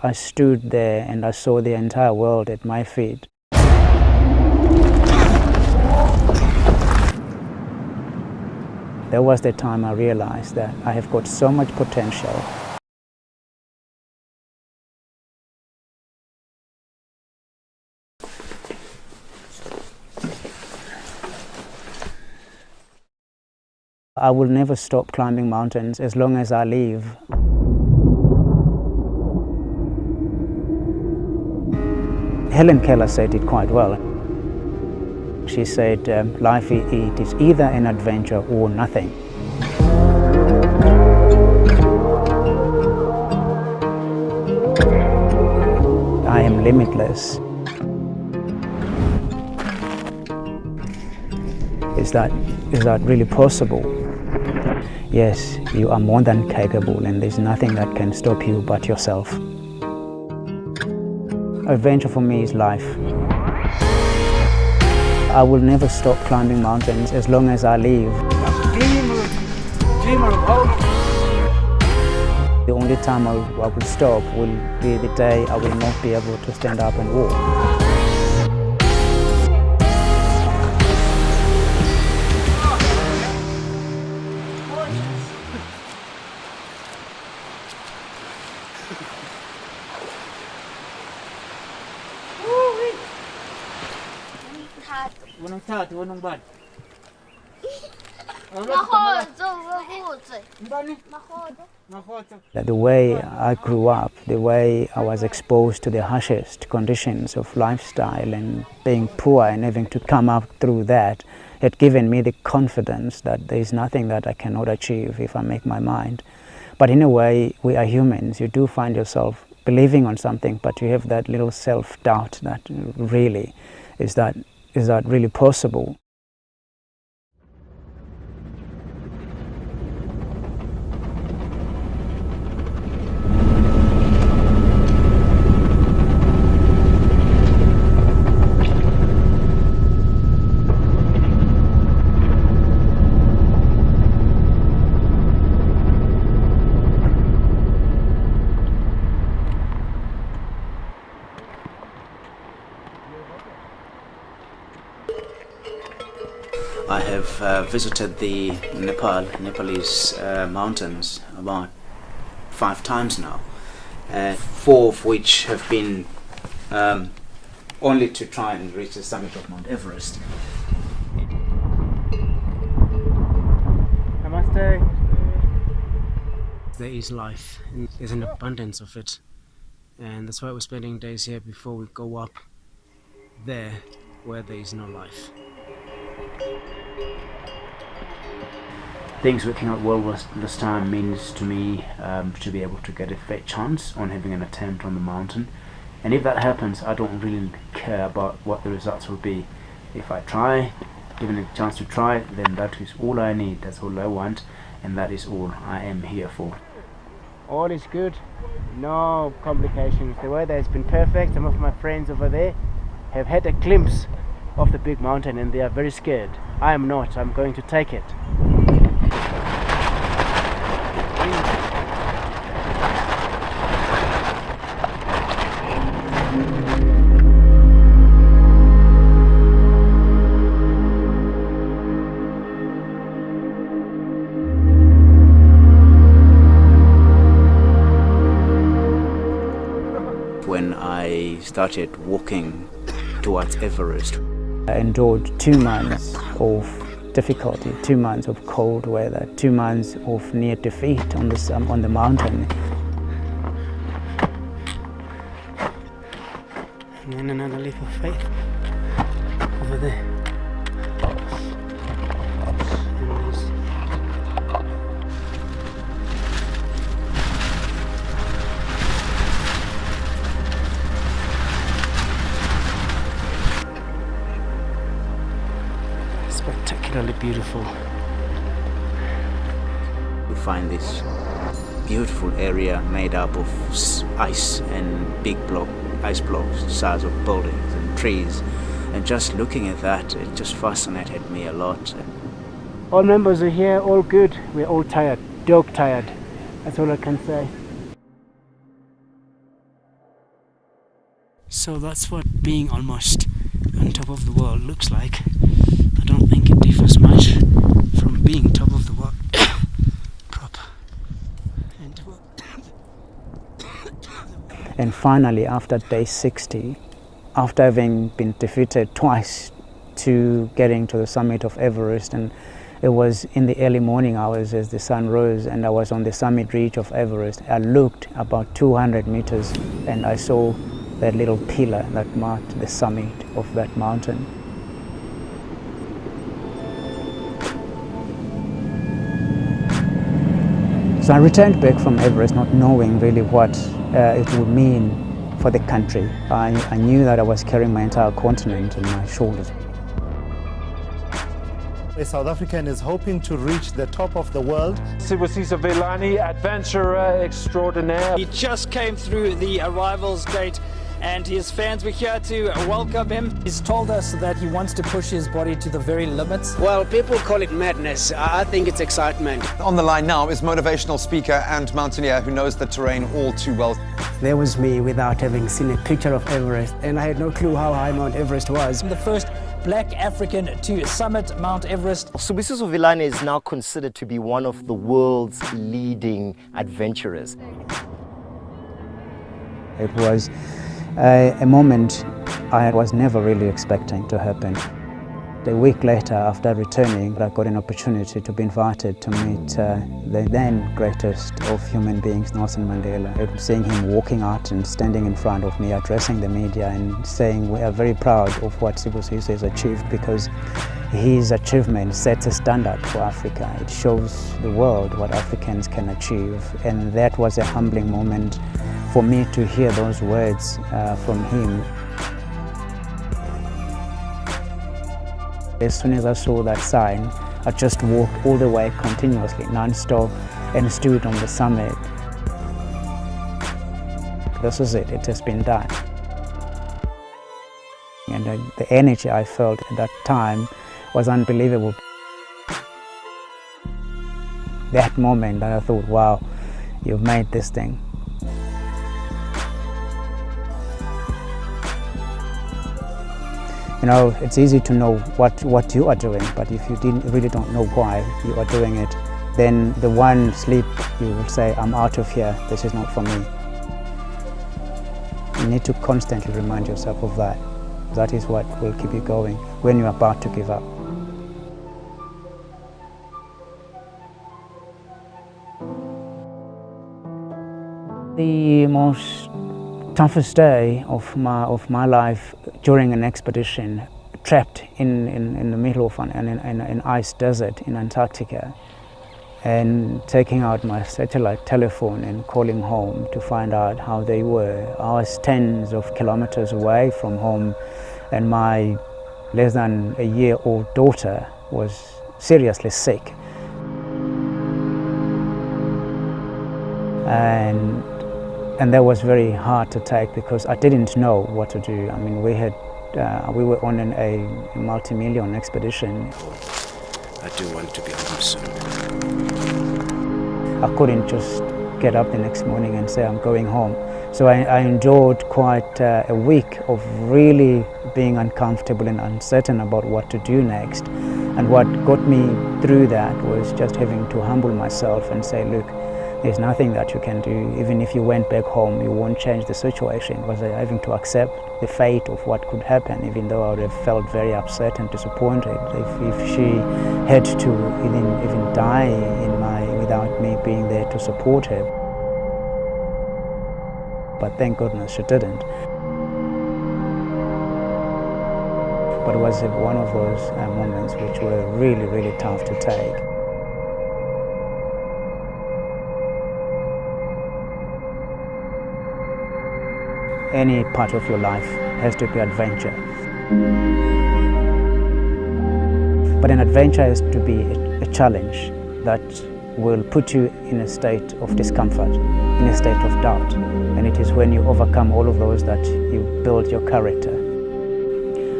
I stood there and I saw the entire world at my feet. There was the time I realized that I have got so much potential. I will never stop climbing mountains as long as I live. Helen Keller said it quite well. She said, life it is either an adventure or nothing. I am limitless. Is that really possible? Yes, you are more than capable, and there's nothing that can stop you but yourself. Adventure for me is life. I will never stop climbing mountains as long as I live. The only time I will stop will be the day I will not be able to stand up and walk. The way I grew up, the way I was exposed to the harshest conditions of lifestyle and being poor and having to come up through that had given me the confidence that there is nothing that I cannot achieve if I make my mind. But in a way, we are humans. You do find yourself believing on something, but you have that little self-doubt that really, is that really possible? I have visited the Nepalese mountains about 5 times now, 4 of which have been only to try and reach the summit of Mount Everest. Namaste. There is life, and there's an abundance of it, and that's why we're spending days here before we go up there where there is no life. Things working out well this time means to me to be able to get a fair chance on having an attempt on the mountain, and if that happens, I don't really care about what the results will be. If I try, given a chance to try, then that is all I need, that's all I want, and that is all I am here for. All is good, no complications. The weather has been perfect. Some of my friends over there have had a glimpse of the big mountain and they are very scared. I am not. I'm going to take it. When I started walking towards Everest, I endured 2 months of difficulty, 2 months of cold weather, 2 months of near defeat on the mountain. And then another leap of faith over there. Spectacularly beautiful. we find this beautiful area made up of ice and big ice blocks, size of buildings and trees. And just looking at that, it just fascinated me a lot. All members are here, all good. We're all tired, dog tired. That's all I can say. So that's what being almost on top of the world looks like. I don't think it differs much from being top of the world. Proper. And finally, after day 60, after having been defeated twice to getting to the summit of Everest, and it was in the early morning hours as the sun rose and I was on the summit ridge of Everest, I looked about 200 meters and I saw that little pillar that marked the summit of that mountain. So I returned back from Everest not knowing really what it would mean for the country. I knew that I was carrying my entire continent on my shoulders. A South African is hoping to reach the top of the world. Sibusiso Vilane, adventurer extraordinaire. He just came through the arrivals gate and his fans were here to welcome him. He's told us that he wants to push his body to the very limits. Well, people call it madness. I think it's excitement. On the line now is motivational speaker and mountaineer who knows the terrain all too well. There was me without having seen a picture of Everest, and I had no clue how high Mount Everest was. The first Black African to summit Mount Everest. Sibusiso Vilane is now considered to be one of the world's leading adventurers. It was a moment I was never really expecting to happen. A week later, after returning, I got an opportunity to be invited to meet the then greatest of human beings, Nelson Mandela. Seeing him walking out and standing in front of me, addressing the media and saying we are very proud of what Sibusiso has achieved because his achievement sets a standard for Africa. It shows the world what Africans can achieve, and that was a humbling moment for me to hear those words from him. As soon as I saw that sign, I just walked all the way continuously, non-stop, and stood on the summit. This is it, it has been done. And the energy I felt at that time was unbelievable. That moment that I thought, wow, you've made this thing. You know, it's easy to know what you are doing, but if you really don't know why you are doing it, then the one sleep you will say, I'm out of here, this is not for me. You need to constantly remind yourself of that. That is what will keep you going when you're about to give up. The most toughest day of my life during an expedition, trapped in the middle of an ice desert in Antarctica, and taking out my satellite telephone and calling home to find out how they were. I was tens of kilometers away from home, and my less than a year-old daughter was seriously sick. And that was very hard to take because I didn't know what to do. I mean, we were on a multi-million expedition. I do want to be home soon. I couldn't just get up the next morning and say I'm going home. So I endured quite a week of really being uncomfortable and uncertain about what to do next. And what got me through that was just having to humble myself and say, look, there's nothing that you can do. Even if you went back home, you won't change the situation. It was having to accept the fate of what could happen, even though I would have felt very upset and disappointed if she had to even die without me being there to support her. But thank goodness she didn't. But it was one of those moments which were really, really tough to take. Any part of your life has to be adventure. But an adventure has to be a challenge that will put you in a state of discomfort, in a state of doubt. And it is when you overcome all of those that you build your character.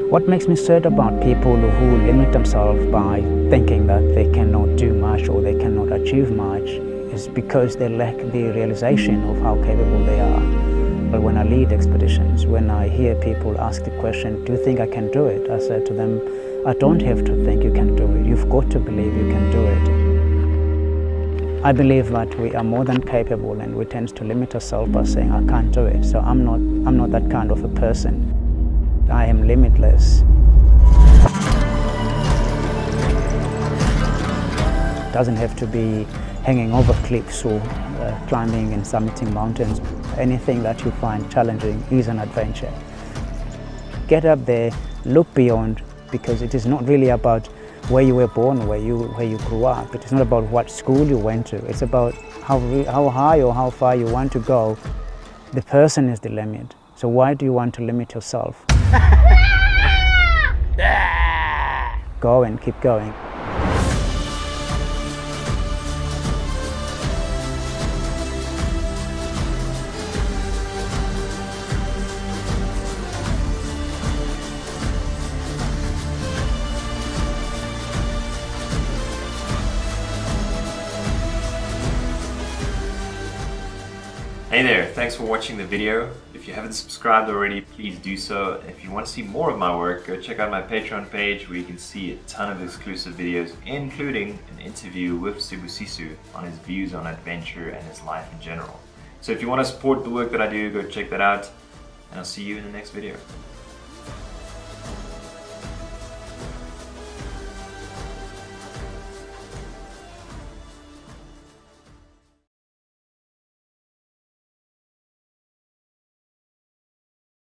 What makes me sad about people who limit themselves by thinking that they cannot do much or they cannot achieve much is because they lack the realization of how capable they are. But when I lead expeditions, when I hear people ask the question, do you think I can do it? I said to them, I don't have to think you can do it. You've got to believe you can do it. I believe that we are more than capable, and we tend to limit ourselves by saying, I can't do it. So I'm not that kind of a person. I am limitless. It doesn't have to be hanging over cliffs or climbing and summiting mountains. Anything that you find challenging is an adventure. Get up there, look beyond, because it is not really about where you were born, where you grew up. It is not about what school you went to. It's about how high or how far you want to go. The person is the limit. So why do you want to limit yourself? Go and keep going. Hey there, thanks for watching the video. If you haven't subscribed already, please do so. If you want to see more of my work, go check out my Patreon page where you can see a ton of exclusive videos, including an interview with Sibusiso on his views on adventure and his life in general. So if you want to support the work that I do, go check that out, and I'll see you in the next video.